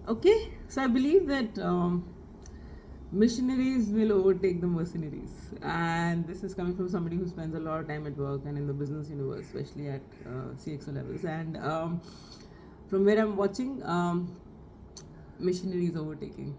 Okay, so I believe that missionaries will overtake the mercenaries, and this is coming from somebody who spends a lot of time at work and in the business universe, especially at CXO levels. And from where I'm watching, missionaries overtaking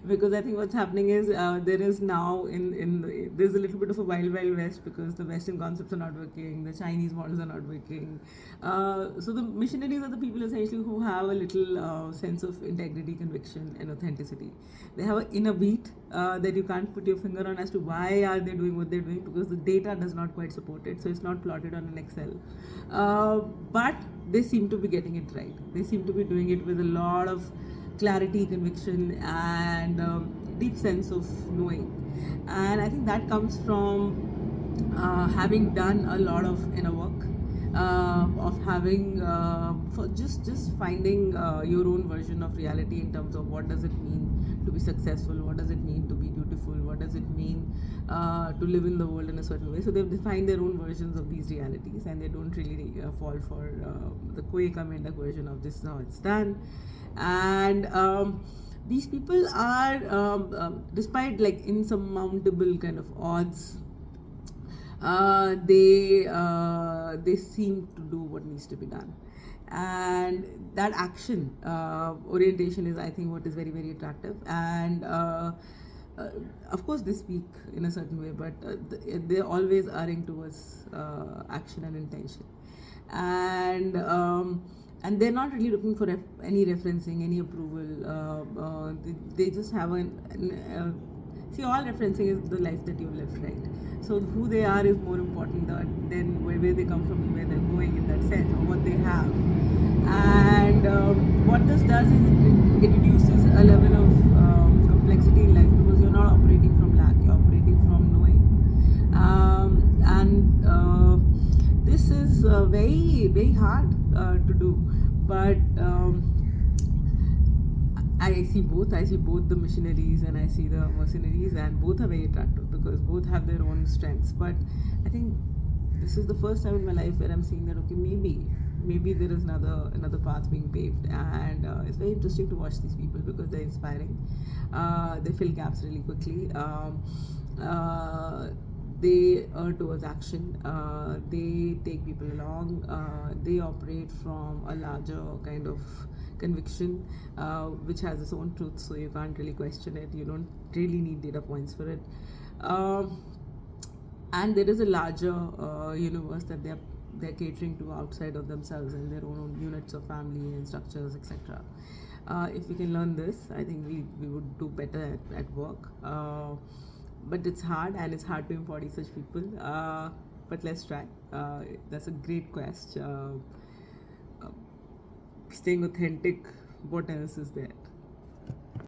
because I think what's happening is there is now there's a little bit of a wild west because the Western concepts are not working, the Chinese models are not working. So the missionaries are the people essentially who have a little sense of integrity, conviction, and authenticity. They have an inner beat that you can't put your finger on as to why are they doing what they're doing, because the data does not quite support it, so it's not plotted on an Excel. But they seem to be getting it right. They seem to be doing it with a lot of clarity, conviction, and deep sense of knowing. And I think that comes from having done a lot of inner work, of having for just finding your own version of reality in terms of what does it mean to be successful, what does it mean to be beautiful, what does it mean to live in the world in a certain way. So they've defined their own versions of these realities, and they don't really fall for the Koei Kamenda version of this is how it's done. And these people are, despite like insurmountable kind of odds, they seem to do what needs to be done, and that action orientation is, I think, what is very very attractive. And uh, of course they speak in a certain way, but they're always erring towards action and intention. And they're not really looking for any referencing, any approval. They just have see, all referencing is the life that you've lived, right? So who they are is more important than where they come from and where they're going, in that sense, or what they have. And what this does is it reduces a level of complexity in life, because you're not operating from lack, you're operating from knowing. And this is very very hard to do, but I see both. I see both the missionaries and I see the mercenaries, and both are very attractive because both have their own strengths. But I think this is the first time in my life where I'm seeing that, okay, maybe there is another path being paved, and it's very interesting to watch these people because they're inspiring. They fill gaps really quickly. They err towards action. They take people along. They operate from a larger kind of conviction, which has its own truth, so you can't really question it. You don't really need data points for it. Um, and there is a larger universe that they're catering to outside of themselves and their own units of family and structures, etc. If we can learn this, I think we would do better at work. But it's hard, and it's hard to embody such people. But let's try. That's a great quest. Uh, staying authentic, what else is there?